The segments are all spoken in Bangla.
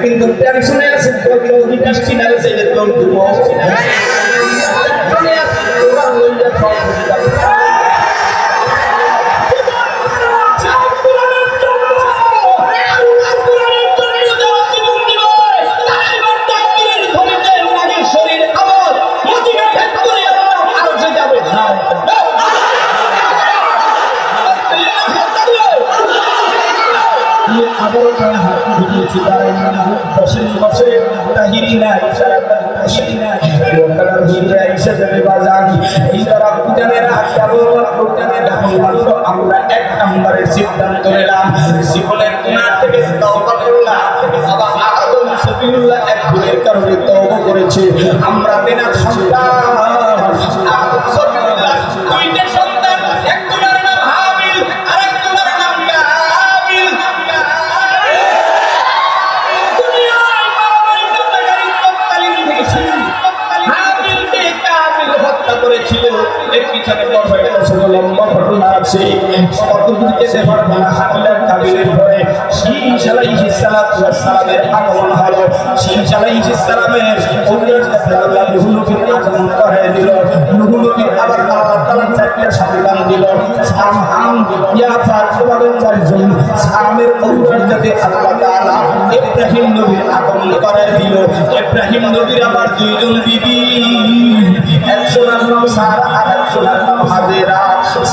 কিন্তু টেনশনে আছে আমরা এক নম্বরের সিদ্ধান্ত নিলাম জীবনের গুনাহ থেকে তওবা করলাম। বাবা আদম সফিউল্লাহ এক ভুলের কারণে তওবা করেছে। আমরা বেনা সন্তান আদম সফিউল্লাহ দুইটা সন্তান, একজনের নাম হাবিল আর একজনের নাম কাবিল। দুনিয়ায় মারামারি কাটাকাটি তৎকালীন থেকে শুরু। হাবিলকে কাবিল হত্যা করেছিল। এর পিছনে লম্বা ঘটনা আছে। কতদূরকে দেখার না হাবিলের কাবিলের পরে শীশ আলাইহিস সালাতু ওয়াস সালামের আগমন হলো। শীশ আলাইহিস সালামের উল্লেখে আল্লাহ নূহ নবীর আগমন করে দিল। নূহ নবীর আবার আল্লাহ তাআলা চারটি সন্তান দিল। সাম হাম ইয়াফাত তোমাদের চারজন। সামের উল্লেখে আল্লাহ তাআলা ইব্রাহিম নবীর আগমন করে দিল। ইব্রাহিম নবীর আবার দুইজন বিবি, একজনের নাম সারা আর একজনের নাম হাজেরা।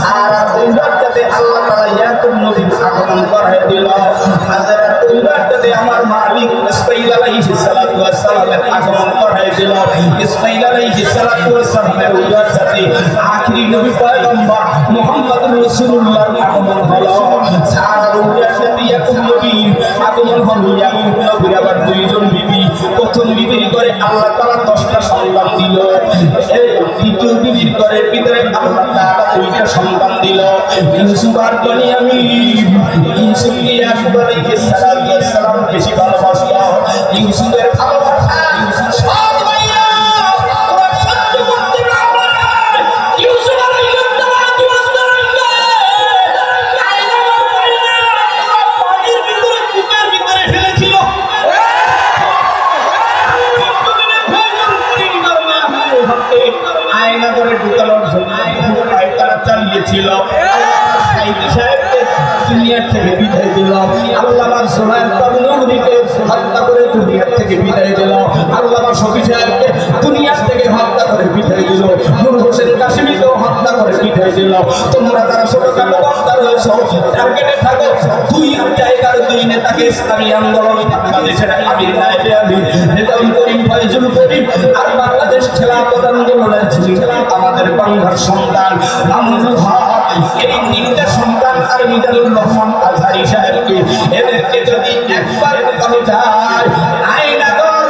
সারা উল্লেখে আল্লাহ তাআলা ইয়াকুব নবীর আগমন করে দিল। হাজেরার উল্লেখে আমার মালিক ইসমাঈল আলাইহিস সালাতু ওয়াস সালামের আগমন করে দিল। ইসমাঈল আলাইহিস সালাতু ওয়াস সালামের উল্লেখে আখিরি নবী পয়গম্বর মুহাম্মদুর রাসূলুল্লাহর আগমন হলো। সারা উল্লেখে ইয়াকুব নবীর আগমন হলো। ইয়াকুব নবীর আবার দুইজন বিবি। প্রথম বিবির ঘরে আল্লাহ তাআলা 10টা সন্তান দিল। এই দ্বিতীয় বিবির ঘরের ভিতরে আল্লাহ তাআলা দুইটা সন্তান দিল, ইউসুফ আর বনিয়ামিন। ইউসুফকে ইয়াকুব আলাইহিস সালাতু ওয়াস সালাম বেশি ভালোবাসত। ইউসুফের ভালোবাসা সব ভাইরা ওরা সহ্য করতে পারবে না। ইউসুফ আলাইহিস সালাতু ওয়াস সালামকে আয়না পানির ভিতরে কূপের ভিতরে ফেলেছিল। আয়না করে ঢুকানোর জন্য তারা চালিয়েছিল। দুনিয়ার থেকে বিদায় দিল। আল্লামা সোহাইব নূরীকে হত্যা করে দুনিয়ার থেকে বিদায় দিল। আল্লামা শফি সাহেবকে দুনিয়ার থেকে হত্যা করে বিদায় দিল। নূর হোসেন কাশিমিকেও হত্যা করে বিদায় দিল। তোমরা যারা ছোটখাটো বক্তা রয়েছ, টার্গেটে থাকো। দুই জায়গার দুই নেতাকে ইসলামী আন্দোলন বাংলাদেশের আমির নায়েবে আমির নেতাউল করিম ফয়জুল করিম আর বাংলাদেশ খেলাফত আন্দোলনের আমাদের বাংলার সন্তান মামুনুল হক, এই তিনটা সন্তান আর মিজানুর রহমান আজহারী সাহেবকে এদেরকে যদি একবার করা যায় আইনাগর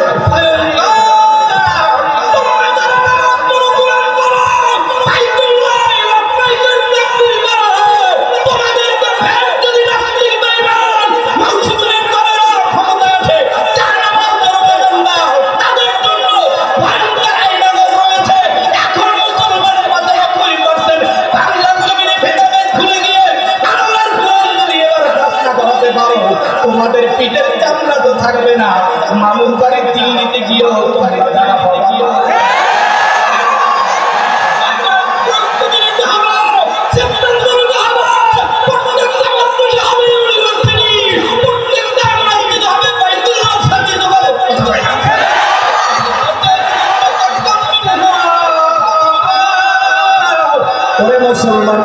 তোমাদের পিঠের চামড়া তো থাকবে না। মামুর বাড়ি দিল্লিতে গিয়েও তোমার জানা পাওয়া মুসলমান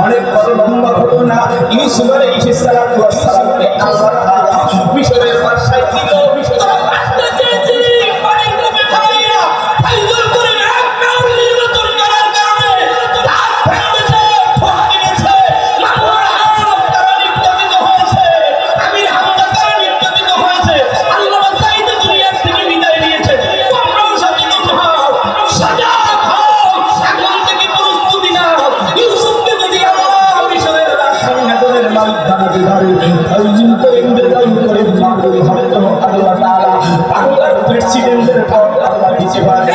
অনেক বড় লম্বা ঘটনা। ইউসুফ আলাইহিস সালাতু ওয়াস সালামকে আল্লাহ তাআলা মিশরের বাদশাহ ছিল। মিশরের বাদশাহ চেয়েছে অনেক নবী ভাইরা ফাইজুল করে মুসলিমদের পথ আল্লাহ দিতে পারে।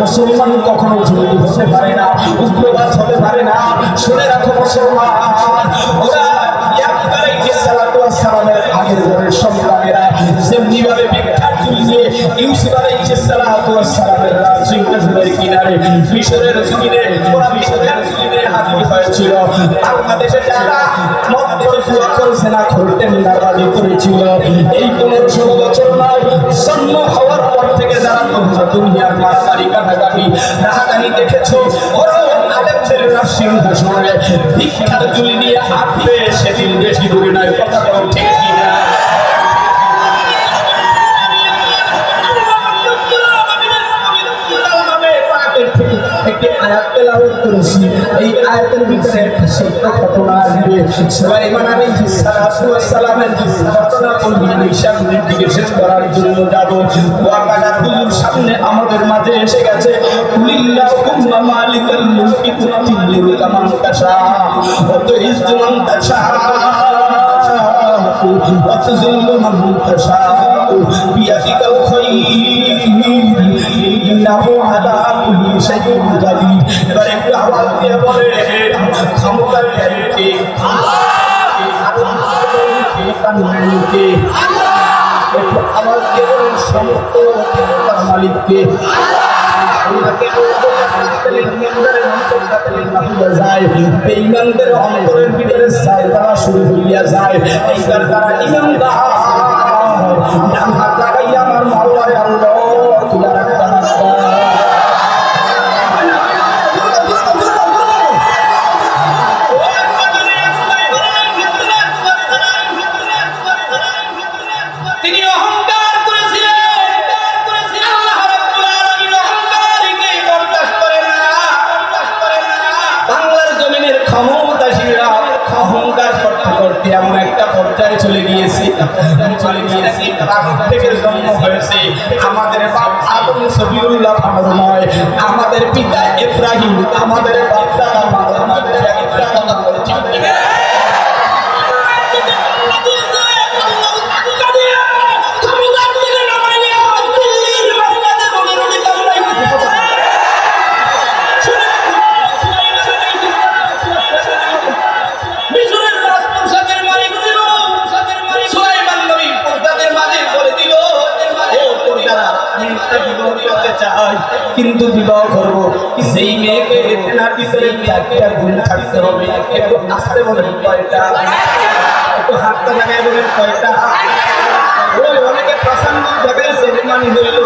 মুসলমান কখনো জঙ্গি হতে পারে না, উগ্রবাদ হতে পারে না। শুনে রাখো মুসলমান, ওরা সালামের আগের ঘরের সংগ্রামেরা যেমনি ভাবে বিখ্যাত চুলিয়ে ইউসুফ আলাইহিস সালামের রাজসিংহাসনের কিনারে মিশরের জমিনে ওরা মিশরের জমিনে হাজির হয়েছিল। বাংলাদেশে যারা না করতেন নারাজি করেছিল, এই 15-16 বছর নয়, জন্ম হওয়ার পর থেকে যারা দুনিয়ার মারামারি কাটাকাটি রাহাদানি দেখেছো, ওরা আলেম ছেলেরা সিংহাসনে বিখ্যাত চুলি নিয়ে হাঁটবে, সেদিন বেশি দূরে নয়। কথা বলো ঠিক কিনা? একটি আয়াত তেলাওয়াত করেছি, এই আয়াতের ভিতরে একটা সত্য ঘটনা আসবে। সুলাইমান আলাইহিস সালামের ঘটনা বলবি সামনের দিকে শেষ করার জন্য যাব। ওয়াকানার হুজুর সামনে আমাদের মাঝে এসে গেছে। কুল্লিল্লাহুম্মা মালিকাল মুলকি তুতিল মুলকা মান তাশা ওয়া তুইজ্জু মান তাশা ওয়া তুযিল্লু মান তাশা বিয়াদিকাল খায়র ইন্নাহু আলা কুল্লি শাইইন কাদির। এবারে একটু আওয়াজ দিয়ে বলে, ক্ষমতার মালিককে আওয়াজ দিয়ে বলেন, সমস্ত ক্ষমতার মালিককে। বেঈমানদের অন্তরের ভিতরে সাইতারা শুরু হইয়া যায়। এইটার দ্বারা ইমানদার ডান হাত লাগাইয়া আমার মাওলায় আল্লাহ তুলা রাখতে এমন একটা পর্যায়ে চলে গিয়েছে থেকে জন্ম হয়েছে। আমাদের বাপ আদম সফিউল্লাহ ভালো নয়, আমাদের পিতা ইব্রাহিম, আমাদের বাপ দাদা ভালো, আমাদের একটা কথা বলেছি। কিন্তু বিবাহ করবো, সেই মেয়েকে এনার ভিতরে চারটা গুণ থাকতে হবে। একটু আসতে বলেন কয়টা, একটু হাতটা জায়গায় বলেন কয়টা। ওই অনেকে প্রসঙ্গ জায়গায় সেরেমানি হইল,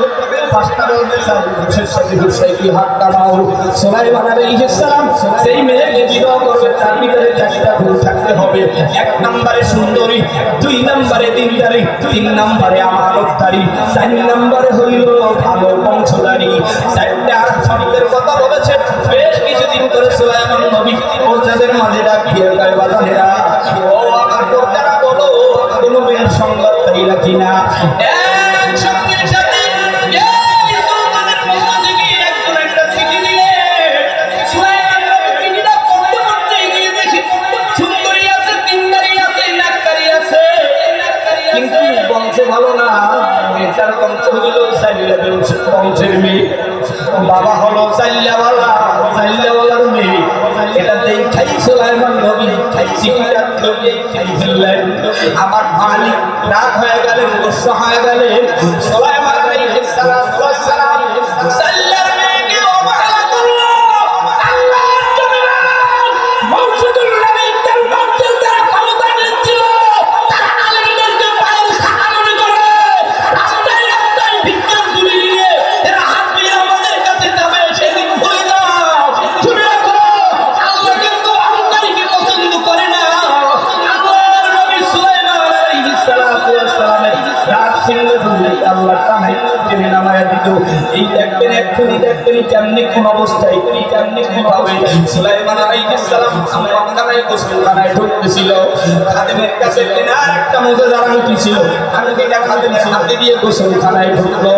পাঁচটা বলতে চাই বিশেষ সাথে বিষয় কি হাতটা নাও। সুলাইমান আলাইহিস সালাম সেই মেয়েকে বিবাহ করবে, তার ভিতরে চারটা গুণ থাকতে হবে। 1 নম্বরে সুন্দরী, 2 নম্বরে দিনদারি, 3 নম্বরে আমানতদারি, 4 নম্বরে হইল ভালো বংশধারী। 4টা শব্দের কথা বলেছে বেশ কিছুদিন করে সুলাইমান নবী প্রজাদের মাঝে ডাকিয়ে গায়ে বাজানেরা, ও আমার প্রজারা বলো কোন মেয়ের সংবাদ পাইলা কিনা। এক সঙ্গের সাথে ভালো না, এটার বংশ হইল বংশের মেয়ে, বাবা হলো জাল্লাওয়ালার মেয়ে। এটা দেখাই সুলাইমান নবী আমার মালিক রাগ হয়ে গেলেন, গুসা হয়ে গেলেন। সুলাইমান আলাইহিস সালাম জাল্লার মেয়েকে অবহেলা করলো। আল্লাহর জমিনে মওজুদুল নবী তার বংশের যারা ক্ষমতা নিচ্ছিল, তারা আলেমদেরকে পায়ের ছাতা মনে করে রাস্তায় রাস্তায় ভিক্ষা তুলে নিয়ে এরা হাত দিয়ে আমাদের কাছে যাবে। সেদিন বলে দাও, শুনে রাখো, আল্লাহ কিন্তু অহংকারীকে পছন্দ করে না। আল্লাহর নবী সুলাইমান আলাইহিস সালামের রাজ সিংহাসনে আল্লাহ তাআলা টেনে নামায় এই দেখবেন এক্ষুনি দেখবেন কেমনি কোন অবস্থায় কেমনি কোন ভাবে সুলাইমান আলাইহিস সালাম মক্কায় গোসলখানায় ঢুকতেছিল। খাদেমের কাছে কেনার একটা মুজিজার আংটি ছিল, আংটিটা খাদেমের হাতে দিয়ে গোসলখানায় ঢুকলো।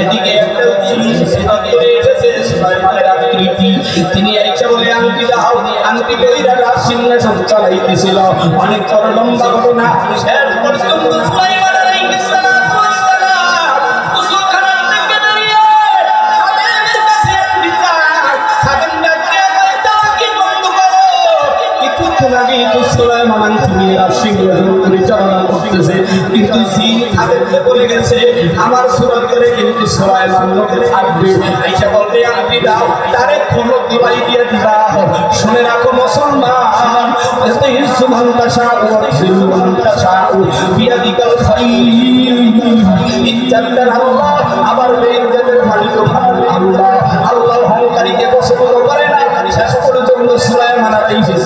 এদিকে একটা জিনিস এদিকে এসেছে সুলাইমানের আকৃতি, তিনি আইসা বলে আংটি দাও, আংটি বেরিয়ে সিংহাসন চালাইতেছিল। অনেক বড় লম্বা ঘটনা। শেষ পর্যন্ত সুলাইমান আলাইহিস সালাম গোসলখানা থেকে বেরিয়ে খাদেমের কাছে বিচার, খাদেম ডাকতে দাও কি বন্ধ করো। কিছুক্ষণ আগে তো সুলাইমান তুমি সিংহাসন পরিচালনা করতেছে, কিন্তু জিন খাদেমকে বলে গেছে আমার সুরত করে কিন্তু সুলাইমান লোকে থাকবে। আইসা বলবে আংটি দাও, তারে খবর দিবাই দিয়ে দিবা। শুনে রাখো মুসলমান, আবার মালিক আল্লাহ। আল্লাহ অহংকারীকে পছন্দ করে না। শেষ পর্যন্ত সুলাইমান আলাইহিস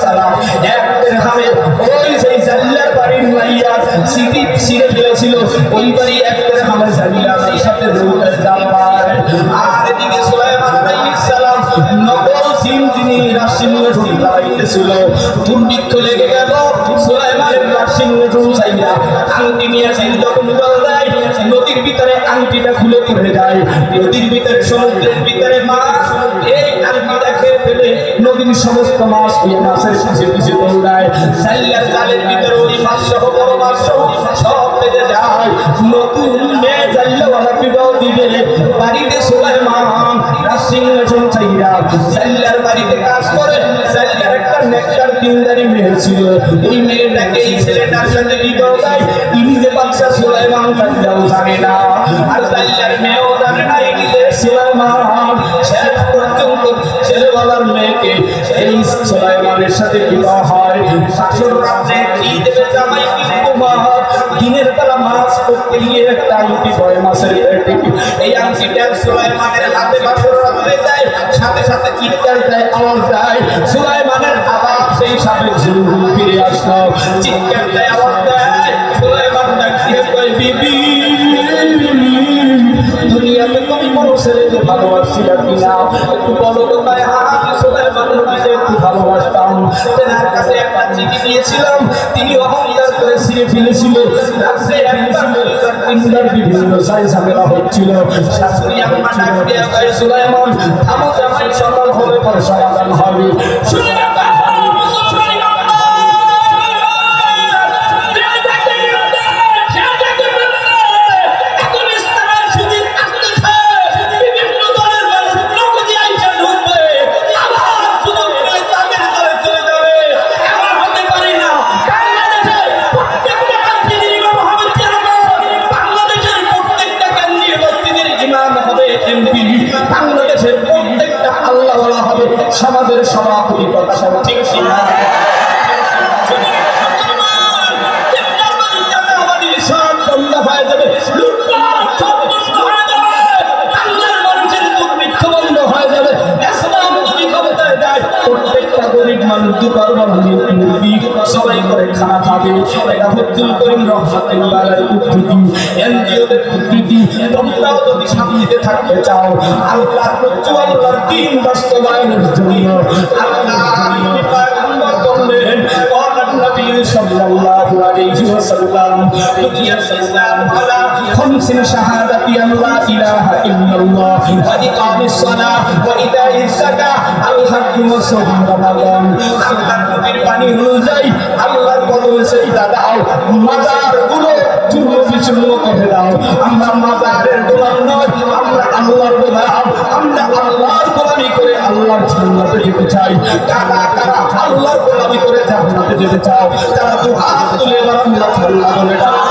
সালাম একদিন হামে ওই সেই জাল্লার বাড়ির মাইয়া সিটি ছিঁড়ে ফেলেছিল, ওই বাড়ি একদিন হামে জাল্লার সাথে রূপের জাম্বার। আর এদিকে সুলাইমান আলাইহিস সালাম নকল জিন যিনি রাসিংহাসন চালাইতেছিল, দুর্ভিক্ষ লেগে গেল। সুলাইমানের রাসিংহাসন চাইয়া আংটি নিয়ে সেই যখন জল দেয়, নদীর ভিতরে আংটিটা খুলে পড়ে যায়। নদীর ভিতরে সমুদ্রের ভিতরে মাছ এই আংটিটা খেয়ে ফেলে নদীর সমস্ত মাছ মাছের পিছে পিছে দৌড়ায়। জাল্লার জালের ভিতরে ওই মাছ সহ বড় মাছ সহ সব বেঁধে যায়। নতুন মেয়ে জাল্লাওয়ালা বিবাহ দিবে বাড়িতে সুলাইমান রাসিংহাসন চাইয়া জাল্লার বাড়িতে কাজ করে। জাল্লার একটা নেককার দিনদারি মেয়ে ছিল, ওই মেয়েটাকে এই ছেলেটার সাথে বিবাহ দেয়। তিনি যে বাচ্চা সুলাইমান জাল্লাও জানে না, আর জাল্লার মেয়েও জানে না এই সুলাইমান। শেষ পর্যন্ত ছেলেওয়ালার মেয়েকে এই সুলাইমানের সাথে বিবাহ হয়। শাশুর রাত্রে কি দেবে জামাই কি উপহার, দিনের বেলা মাছ করতে গিয়ে একটা আংটি বয় মাছের পেটে, এই আংটিটা সুলাইমানের হাতে বাসর রাত্রে দেয়। সাথে সাথে চিৎকার দেয়, আওয়াজ দেয়। সুলাইমানের আবার সেই সাথে ঝুল ফিরে আসলো, চিৎকার দেয়, আওয়াজ দেয়। সুলাইমান ডাকিয়ে কয় বিবি দুনিয়াতে তুমি বড় ছেলেকে ভালোবাসছিলা কিনা একটু বলো তো। তাই আমি সুলাইমান নবীকে একটু ভালোবাসতাম, তেনার কাছে একটা চিঠি দিয়েছিলাম, তিনি অহংকার করে ছিঁড়ে ফেলেছিল। রাত্রে তিনবার বিভিন্ন ঝামেলা হচ্ছিল। শাশুড়ি আম্মা ডাক দিয়ে কয় সুলাইমান থামো, জামাই সকাল হবে পরে সমাধান হবে। বাংলাদেশের প্রত্যেকটা আল্লাহওয়ালা হবে সমাজের সভাপতি। কথা ঠিক কিনা? সব বন্ধ হয়ে যাবে, বন্ধ হয়ে যাবে। প্রত্যেকটা গরিব মানুষ দুবার সবাই করে খানা খাবে। এটা আব্দুল করিম রহমাতুল্লাহর উদ্ধৃতি, এনজিওদের উদ্ধৃতি। তোমরাও যদি শান্তিতে থাকতে চাও, আল্লাহর প্রজ্জ্বল দ্বীন বাস্তবায়নের জন্য আল্লাহ বললেন النبي صلى الله عليه وسلم بني الإسلام على خمس شهادة أن لا إله إلا الله وإقام الصلاة وإيتاء الزكاة الحج وصوم رمضان। আল্লাহর নবীর বাণী অনুযায়ী আল্লাহর কদমে সিজদা দাও, মাজারগুলো চূর্ণ বিচূর্ণ করে দাও। আমরা মাজারের গোলাম নয়, আমরা আল্লাহর গোলাম। আমরা আল্লাহর গোলামি করে আল্লাহর জান্নাতে যেতে চাই। কারা কারা আল্লাহর গোলামি করে জান্নাতে যেতে চাও, তারা তো হাত তুলে আল্লাহ আল্লাহ বলে ডাকো।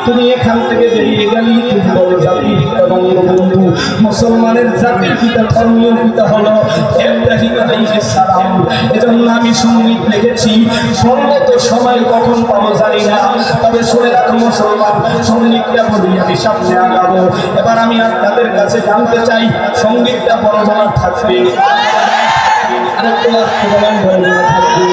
তুমি এখান থেকে বেরিয়ে গেলি, তুমি বলে জাতির পিতা বঙ্গবন্ধু, মুসলমানের জাতির পিতা ধর্মীয় পিতা হলো ইব্রাহিম আলাইহিস সালাম। এজন্য আমি সঙ্গীত লিখেছি, সর্বত সময় কখন পাবো জানি না, তবে শুনে রাখো মুসলমান, সঙ্গীতটা বলি আমি সামনে আগাবো। এবার আমি আপনাদের কাছে জানতে চাই সঙ্গীতটা বড় বড় থাকবে, আরেকটু আসতে বলেন বড় থাকবে।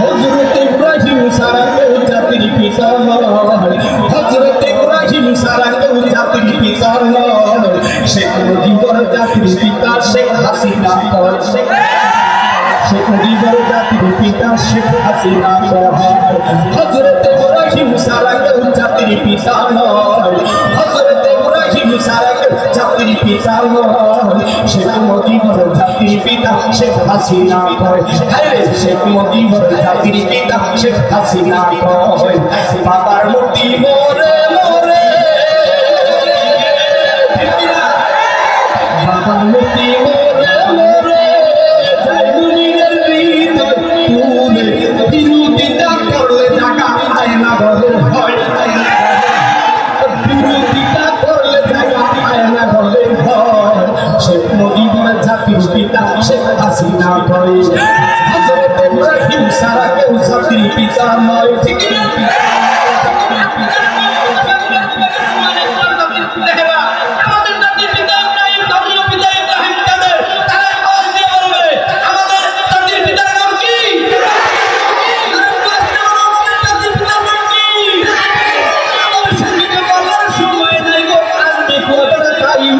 হযরত ইব্রাহিম সারা কেউ জাতির পিতা নয়, হযরত ইব্রাহিম সারা কেউ জাতির পিতা নয়, শেখ মুজিবুর জাতির পিতা শেখ হাসিনা নয়, শেখ মুজিবুর জাতির পিতা শেখ হাসিনা নয়। হযরত ইব্রাহিম সারা কেউ জাতির পিতা নয়, হযরত ইব্রাহিম সারা কেউ জাতির পিতা নয়, শেখ মুজিবুর জাতির পিতা শেখ হাসিনা নয়। আরে শেখ মুজিবুর জাতির পিতা শেখ হাসিনা নয়। বাবার মুক্তি মোরে মোরে, বাবার মুক্তি মোরে মোরে, জয় মুজিবের হৃদয় তুলে, বিরোধিতা করলে জায়গা পায় না বলে হয়, বিরোধিতা করলে জায়গা পায় না বলে হয়। শেখ মুজিবুর জাতির পিতা শেখ হাসিনা নয়, হযরত ইব্রাহিম সারা কেউ জাতির পিতা নয়। ঠিক আমাদের জাতির পিতা ইব্রাহিম, ধর্মীয় পিতা ইব্রাহিম কাদের, তারা আওয়াজ দিয়ে বলবে আমাদের জাতির পিতার নাম কি? আমাদের জাতির পিতার নাম কি? আমাদের সঙ্গীতে বলার সময় নাই গো, আসবে কোথার টাইম,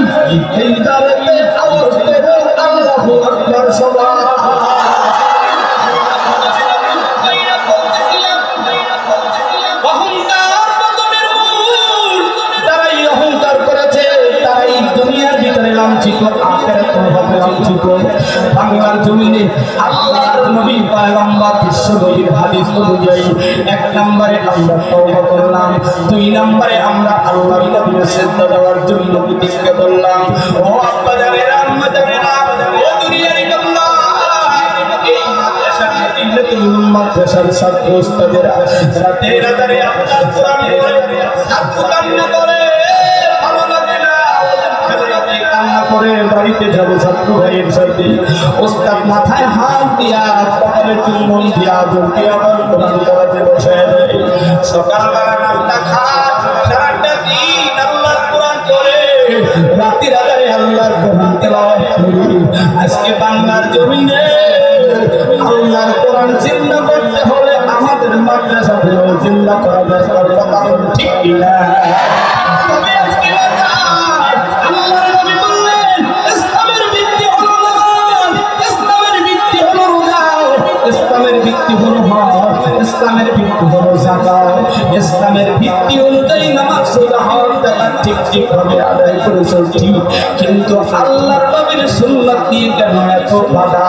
এই দাঁড়াতে আওয়াজ দেবো আল্লাহু আকবার সবাই। বাংলার জমিনে আল্লাহর নবী পয়গম্বর বিশ্ব নবীর হাদিস অনুযায়ী ১ নম্বরে আমরা তওবা করলাম, ২ নম্বরে আমরা আল্লাহর নবীর সিজদা দেওয়ার জন্য প্রতিজ্ঞা করলাম। ও আব্বা জানেরা, আম্মা জানেরা, ও দুনিয়ার আল্লাহ, এই মাদ্রাসার মদিনাতুল মাদ্রাসার ছাত্র উস্তাদেরা রাতের আধারে আল্লাহর কোরআন পড়ে ছাত্র কান্না করে, ভালো লাগে না, কান্না করে বাড়িতে যাবো ছাত্র ভাইয়ের সাথে। ওস্তাদ মাথায় হাত দিয়া কপালে চুম্বন দিয়া বলতে আমার কোরআন পড়াতে বসায় দেয়। সকালবেলা নাস্তা খায়, সারাটা দিন আল্লাহর কোরআন পড়ে, রাতের আধারে আল্লাহর কোরআন তেলাওয়াত করি। আজকে বাংলার জমিনে আল্লাহর কোরআন জিন্দা করতে হলে আমাদের মাদ্রাসাগুলো জিন্দা করা দরকার, কথা বলে ঠিক কিনা? তবে আজকে আল্লাহর নবী বললেন ইসলামের ভিত্তি হলো নামাজ, ইসলামের ভিত্তি হলো রোজা, ইসলামের ভিত্তি হলো হজ, ইসলামের ভিত্তি হলো যাকাত, ইসলামের ভিত্তি অনুযায়ী নামাজ রোজা হজ যাকাত ঠিক ঠিকভাবে আদায় করে চলছি। কিন্তু আল্লাহর নবীর সুন্নাত নিয়ে কেন এত বাধা?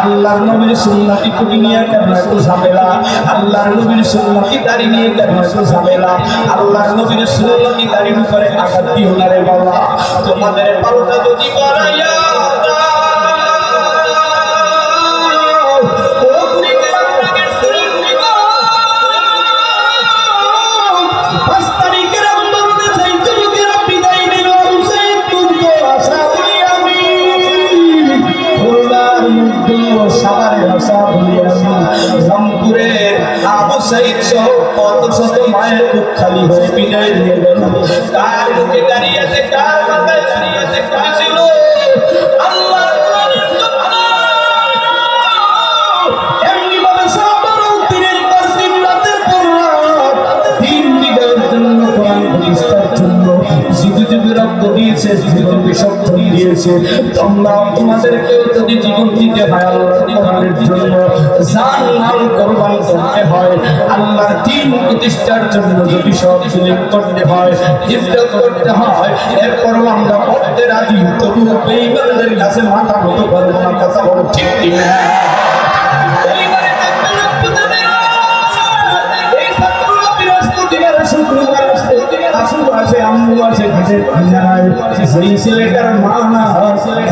আল্লাহর নবীর সুন্নাতি টুপি নিয়ে কেন এত ঝামেলা? আল্লাহর নবীর সুন্নাতি দাড়ি নিয়ে কেন এত ঝামেলা? আল্লাহর নবীর সুন্নাতি দাড়ির উপরে আঘাত দিও না রে বাবা। তোমাদের পাল্টা যদি করাইয়া রংপুরের আবু সাইদ সহ কত শত মায়ের বুক খালি হয়ে বিদায় নিয়ে গেল। কার মুখে দাঁড়িয়েছে, কার মাথায় দাঁড়িয়েছে করেছিল আল্লাহর কোরআনের কথা। এমনি ভাবে সাহাবারা দিনের পর দিন, রাতের পর রাত দিন বিজয়ের জন্য, কোরআন প্রতিষ্ঠার জন্য জীবন রক্ত দিয়েছে, জীবন বিসর্জন দিয়েছে। তোমরা তোমাদেরকেও যদি জীবন দিতে হয় আল্লাহর কোরআনের জন্য, জান মাল কোরবান করতে হয়, আল্লাহর দ্বীন প্রতিষ্ঠার জন্য যদি সব সুযোগ করতে হয়, ইজ্জত করতে হয়, এরপরও আমরা পড়তে রাজি, তবুও বেঈমানদের কাছে মাথা নত করব না। কথা বলো ঠিক কিনা? শুক্রবার আসে, আম্মু আসে, সেই ছেলেটার মা না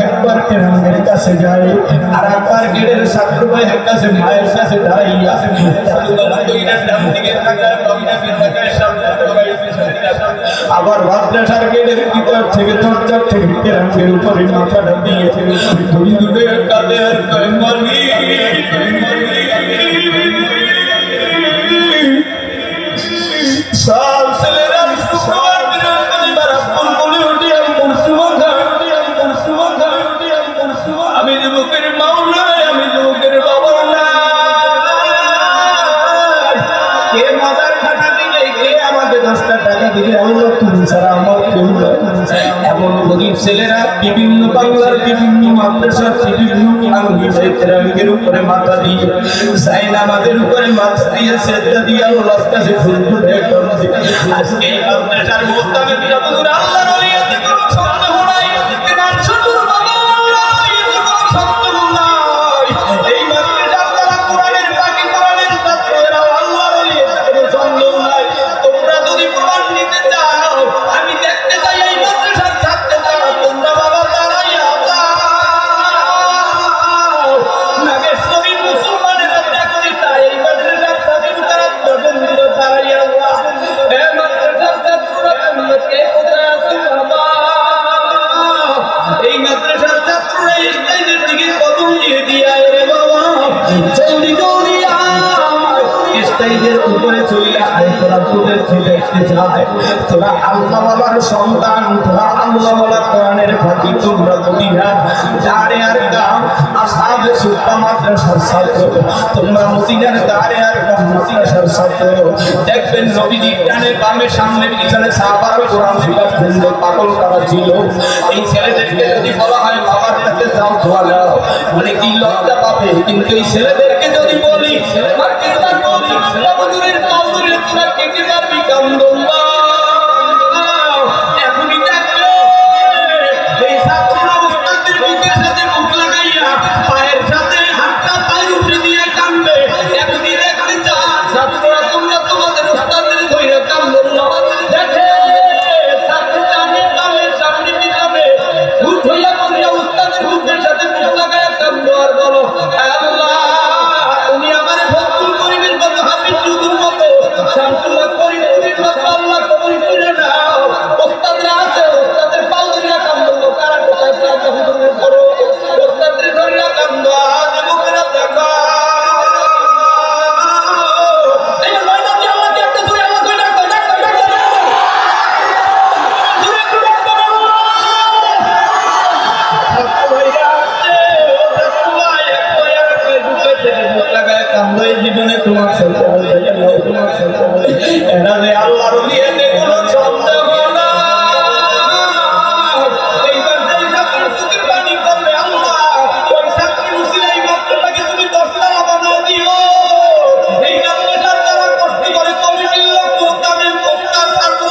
একবার কেরামের কাছে যায়, আর একবার গেটের ছাত্র ভাইয়ের কাছে মায়ের কাছে দাঁড়াইয়া আবার মাদ্রাসার গেটের ভিতর থেকে দরজার থেকে কেরামের উপরে মাথাটা দিয়ে কাদের সাহাবায়ে উপরে মাথা দিয়ে সাইন আমাদের উপরে মাথা দিয়ে সেজদা দিয়ে আল্লাহর কাছে ফুলফুল দিয়ে করছে। আজকে এই মাদ্রাসার মুস্তামিল হুজুর আল্লাহর ওলিয়াতে কোনো সন্দেহ নাই, ইমান শুধু বাবা নাই, কোনো সন্দেহ নাই। এই মাদ্রাসার যারা কোরআনের পাখি, কোরআনের ছাত্র, এরা আল্লাহর ওলিয়াতে কোনো সন্দেহ নাই। তোমরা যদি প্রমাণ নিতে চাও, আমি দেখতে চাই এই মাদ্রাসার ছাত্র যারা তোমরা বাবা দাঁড়াইয়া যাও। নাগেশ্বরী মুসলমানেরা দেখতে চায় এই মাদ্রাসার ছাত্র তারা দাঁড়াইয়া যাও। এই মাদ্রাসার ছাত্ররা তোমরা কে কোথায় আছো বাবা? এই মাদ্রাসার ছাত্ররা স্টেজের দিকে কদম দিয়ে দিয়া রে বাবা, জলদি জলদি আয়, স্টেজের উপরে চলে আয়। তোরা তোদের দেখতে চায়, তোরা আল্লাহ বাবার সন্তান, তোরা আল্লাহ বাবার কোরআনের ফাঁকি, তোমরা দুনিয়া দাঁড়ে আর গাও আসহাবে সুফা মাদ্রাসার ছাত্র, তোমরা মদিনার দাঁড়ে আর গাও মাদ্রাসার ছাত্র। দেখবেন নবীজি ডানে বামে সামনে পিছনে সাহাবারা কোরআন শিখার জন্য পাগল করা ছিল। এই ছেলেদেরকে যদি বলা হয় বাবার কাছে যাও দোয়া নাও, মানে কি লজ্জা পাবে। কিন্তু এই ছেলেদেরকে যদি বলি হুজুরের কওমের তোরা কেটে পারবি কান্দন না, এখনই দেখবে এই ছাত্ররা উস্তাদের বুকের সাথে বুক লাগাইয়া পায়ের সাথে হাতটা পায়ের উপরে দিয়ে কান্দবে। এখনই দেখতে চান ছাত্ররা তোমরা তোমাদের উস্তাদের ধরে কান্দন না। দেখে ছাত্র কানে কানে সামনে পিছনে ভূত হইয়া পড়িয়া উস্তাদের বুকের সাথে বুক লাগাইয়া কান্দো আর বলো আল্লাহ তুমি আমারে ভক্তুল করিমের মতো হাফিজ যুগুর মতো শামসুল্লাহ করিমের মতো আল্লাহ কবুল করে নাও। ওস্তাদরা আছে, ওস্তাদের পাল ধরিয়া কান্দো, কারা কোথায় প্রান্ত হুজুরের করো, ওস্তাদের ধরিয়া কান্দো, আজ বুকেরা দেখা। এই ময়দান দিয়ে আল্লাহকে একটা ধরে আল্লাহ কই ডাকো ডাকো ডাকো ধরে একটু ডাকো জীবনে তোমার এরা যে আল্লাহর ওলিয়াতে কোনো সন্দেহ না। এইবার যেই ছাত্রের চোখের পানি পড়বে আল্লাহ ওই ছাত্রের উসিলাই মাত্রটাকে তুমি 10 টাকা বানায় দিও। এই মাদ্রাসার যারা কষ্ট করে কমিটির লোক মুস্তামিল পোস্টার ছাত্র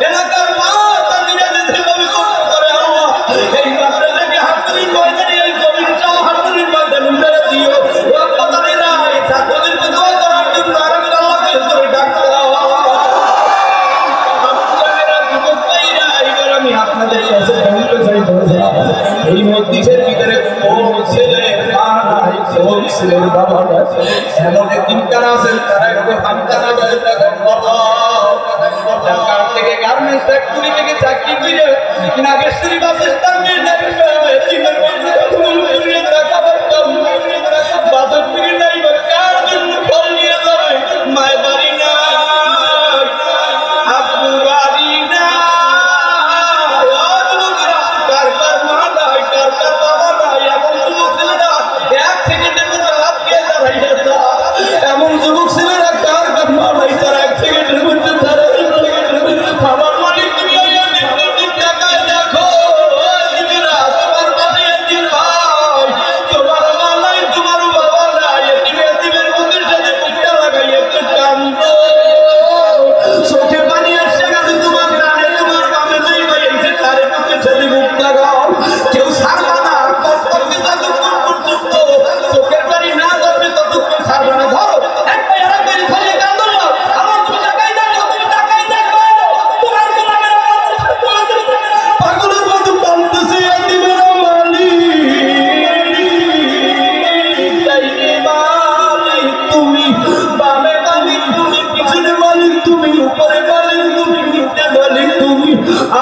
এলাকার মা তাদেরা যেভাবে কষ্ট করে আল্লাহ এই মাদ্রাসাকে হাতুড়ির ময়দানে এই জমিন সহ হাতুড়ির ময়দানে উঠে দিও। ছাত্রদেরকে দোয়া করার জন্য আর আমি আল্লাহকে ধরে ডাকতে এবার আমি আপনাদের কাছে জানতে চাইবো এই মসজিদের ভিতরে কোন ছেলে মা নাই, কোন ছেলের বাবা নাই, এমন একদিন কারা আছেন তারা একটু হামদানা দেয় ঢাকা থেকে গার্মেন্টস ফ্যাক্টরি থেকে চাকরি করে নাগেশ্বরী বাস স্ট্যান্ডে চিনের মধ্যে খাবার কম বাজার থেকে নাই কার জন্য ফল নিয়ে যাবে। মায়ের বাড়ি না, আপু বাড়ি না, কার কার মা নাই, কার কার বাবা নাই, এমন যুবক ছেলেরা 1 সেকেন্ডের মধ্যে হাত দিয়ে দাঁড়াইয়া যায়। এমন যুবক ছেলেরা কার কার মা নাই তারা 1 সেকেন্ডের মধ্যে দাঁড়াই। আমার মালিক তুমি টাকায় দেখো তোমার পাশে একদিন ভাই, তোমার মা নাই, তোমার বাবা নাই, এতিমের মুখের সাথে মুখটা লাগাই একটু কান্দো। চোখে পানি আসছে গেছে তোমার ডানে, তোমার বামে যেই ভাই এসে তারে মুখের সাথে মুখ লাগাও। কেউ ছাড়বা না, কর্তব্যে যতক্ষণ পর্যন্ত চোখের পানি না ধরবে ততক্ষণ ছাড়বে না। ধরো একটা এরা বেরিয়ে খালি কান্দো না, আমার তুমি টাকাই দেখো, তুমি টাকাই দেখো, তোমার গোলামের পাগলের মতো কান্দতেছে এতিমের মালিক তুমি, বামে মালিক তুমি, পিছনে মালিক তুমি, উপরে মালিক তুমি, নিচে মালিক তুমি।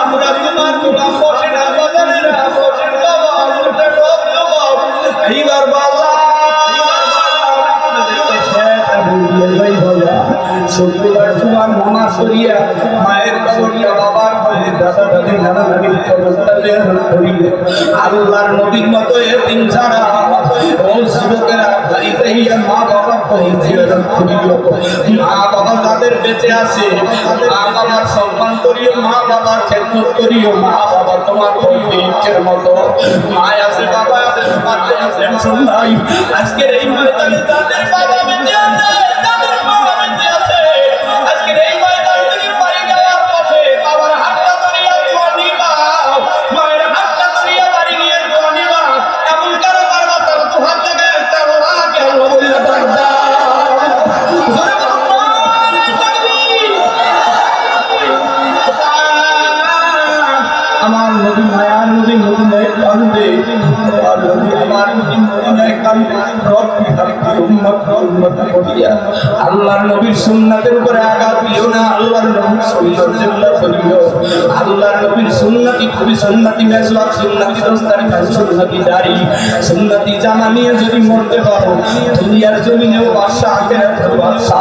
আমরা তোমার গোলাম, বসে না বাজারে না, বসে বাবা আমরা সব জবাব। এইবার বাবা শুক্রবার তোমার নানা সরিয়া মায়ের কবরটা বাবার মায়ের দাদা দাদি নানা নানির কবরটা ধরিয়ে আল্লাহর নবীর মতো এতিম ছাড়া ও যুবকেরা বাড়িতেই গিয়া মা বাবার জিয়ারত করিও। মা বাবা যাদের বেঁচে আছে মা বাবার সম্মান করিও, মা বাবার খেদমত করিও। মা বাবা তোমার ইচ্ছের মতো মা আছে বাবা আছে তোমার টেনশন নাই। আজকের এই ময়দানে যাদের বাবা বেঁচে আছে যাদের বাবা বেঁচে আছে আজকের এই ময়দান থেকে বাড়ি যাওয়ার পথে বাবার হাতটা ধরিয়া দোয়া নিবা, মায়ের হাতটা ধরিয়া বাড়ি নিয়ে দোয়া নিবা। এমন কারো পারবা তার দু হাত থেকে একটা ওরাকে আল্লাহ বলিয়া ডাক দাও। আমার নবী মায়ার নবী মদিনায় কান্দে, আমার নবী আমার নবী মদিনায় কান্দে। রব্বি হাবলি উম্মতান করিয়া আল্লাহর নবীর সুন্নাতের উপরে আঘাত দিও না। আল্লাহর নবীর সুন্নাত জিন্দা করিও। আল্লাহর নবীর সুন্নতি খুবই সুন্নতি মেসওয়াক, সুন্নতি দস্তার, সুন্নতি দাড়ি, সুন্নতি জামা নিয়ে যদি মরতে পারো দুনিয়ার জমিনেও বাদশা, আখিরাতের বাদশা।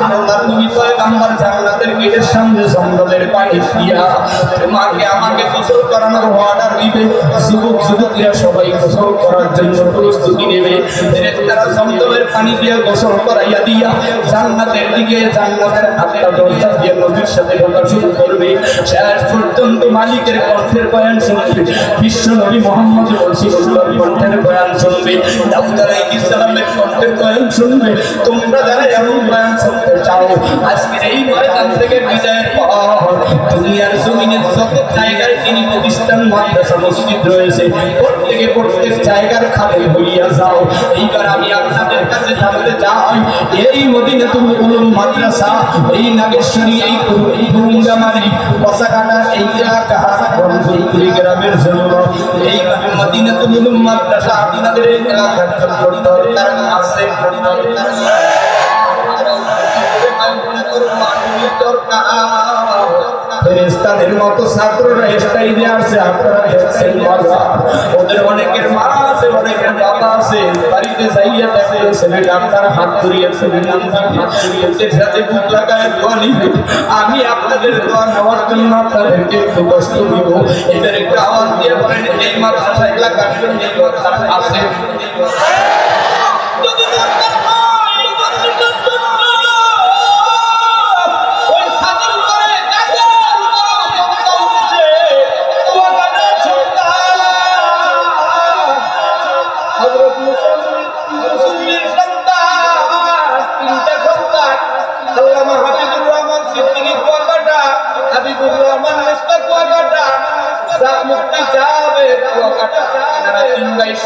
আল্লাহর নবী পয়গম্বর জান্নাতের গেটের সামনে জঙ্গলের পানি দিয়া তোমাকে আমাকে গোসল করানোর অর্ডার দিবে। যুবক যুবতীরা সবাই গোসল করার জন্য প্রস্তুতি নেবে। তারা জঙ্গলের পানি দিয়ে গোসল করাইয়া দিয়া জান্নাতের দিকে জান্নাতের আটটা দরজা দিয়ে নবীর সাথে ঢোকা শুরু করবে। শেষ পর্যন্ত মালিকের কণ্ঠের বয়ান শুনবে, বিশ্ব নবী মুহাম্মদ রাসূলুল্লাহর কণ্ঠের বয়ান শুনবে, দাউদ আলাইহিস সালামের কণ্ঠের বয়ান শুনবে। তোমরা যারা এমন বয়ান শুনতে চাও আজকের এই ময়দান থেকে বিদায়ের পর দুনিয়ার জমিনে যত জায়গায় তিনি প্রতিষ্ঠান মাদ্রাসা মসজিদ রয়েছে প্রত্যেক জায়গার খালি হইয়া যাও। এইবার আমি আপনাদের কাছে জানতে চাই এই মদিনাতুল উলুম মাদ্রাসা, এই নাগেশ্বরী, এই কুরুঙ্গামারি, কসাকাটা, এই এলাকা বনপুরি গ্রামের জন্য এই মদিনাতুল উলুম মাদ্রাসা আপনাদের এই এলাকার জন্য দরকার আছে। ফেরেশতাদের মতো ছাত্ররা স্টাইলে আসছে, আপনারা দেখছেন মজা। ওদের অনেকের মা আছে, অনেকের বাবা আছে, বাড়িতে যাইয়া দেখে ছেলেটা আপনারা হাত ধরিয়েছে, ওদের সাথে বুক লাগায় দোয়া নিবে। আমি আপনাদের দোয়া নেওয়ার জন্য আপনাদেরকে একটু কষ্ট দিব। এদের একটু আওয়াজ দিয়ে বলেন এই মাদ্রাসা এলাকার জন্য এই মাদ্রাসা আছে।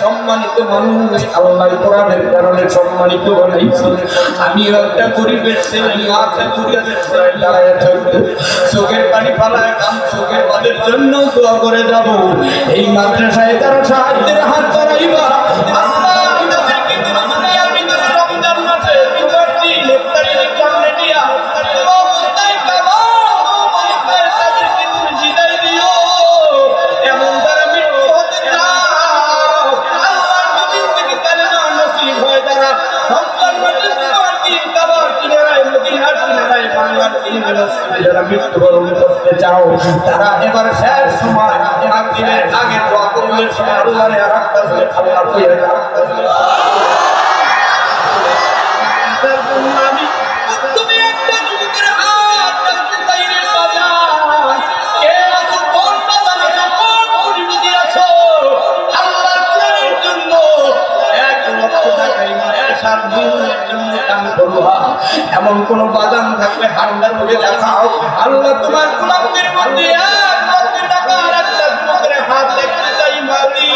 সম্মানিত মানুষ আল্লাহ কোরআনের কারণে সম্মানিত বানাইছে। আমিও একটা গরিবের ছেলে, মাথা গরিবের ছেলে দাঁড়ায় থাকবো, চোখের পানি ফালায় কাম চোখের পানির জন্য দোয়া করে যাব। এই মাদ্রাসায় তারা সাহায্যের হাত বাড়াইবা। আল্লাহ তাদেরকে দুনিয়ার ভিতরে রমজান মাসে বিজয় দিন ইফতারের সামনে দিয়া অবস্থায় কাবা অবস্থায় তাদেরকে তুমি জিতাই দিও। এমন তারা মৃত্যু হতে চাও আল্লাহর নবীর থেকে কালেমা নসিব হয় তারা রমজান মাসে তোমার দিন কাবার কিনারায় মদিনার কিনারায় বাংলার কিনারায় যারা মৃত্যুবরণ করতে চাও তারা এবার শেষ সময় আখিরের আগে দোয়া করলে আল্লাহরে আর একটা আল্লাহ কইরা আমি তুমি একটা যুবকের হাত ধরতে চাই রে বাবা। কে আছো কোন বাজারে কোন পরিণতি আছো আল্লাহর কোরআনের জন্য 1 লক্ষ টাকা ইমানের সাধনের জন্য দান করবা। এমন কোন বাদাম থাকলে হান্ডা করে দেখাও। আল্লাহ তোমার গোলামদের মধ্যে 1 লক্ষ টাকা আর একটা যুবকের হাত দেখতে চাই মালিক।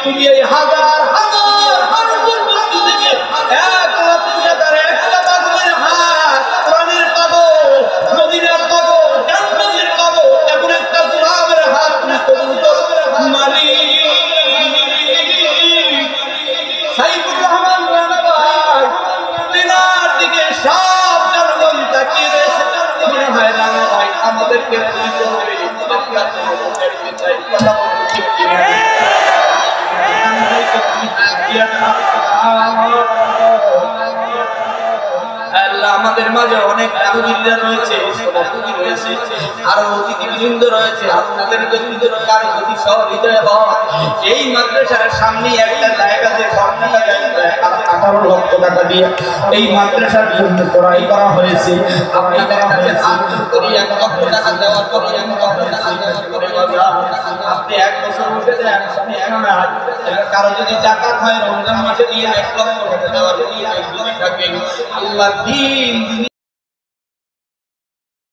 তুমি এই হাজার হাজার মানুষের মধ্যে থেকে 1 লক্ষ টাকার একটা বাদামের হাত কোরআনের পাবো, মদিনার পাবো, জান্নাতের পাবো, এমন একটা গোলামের হাত তুমি কবুল করো মালিক। সাইফুর রহমান রানা ভাই দিনার দিকে সব জনগণ তাকিয়ে রয়েছে। মনে হয় রানা ভাই আমাদেরকে আল্লাহ আমাদের মাঝে অনেক দাদুগিরিরা রয়েছে, দাদুগিরি রয়েছে, আরো অতিথিবৃন্দ রয়েছে। আপনাদের যদি কারো যদি সহৃদয় হয়, এই মাদ্রাসার সামনে একটা জায়গাতে 18 লক্ষ টাকা দিয়ে এই মাদ্রাসার জন্য ক্রয় করা হয়েছে। আপনাদের কাছে আকুল করি 1 লক্ষ টাকা দেওয়ার পরে আপনি 1 বছর উঠে দেন, কারো যদি জাকাত হয় রমজান মাসে দিয়ে 1 লক্ষ টাকা দেওয়ার যদি থাকেন, আল্লাহ দিন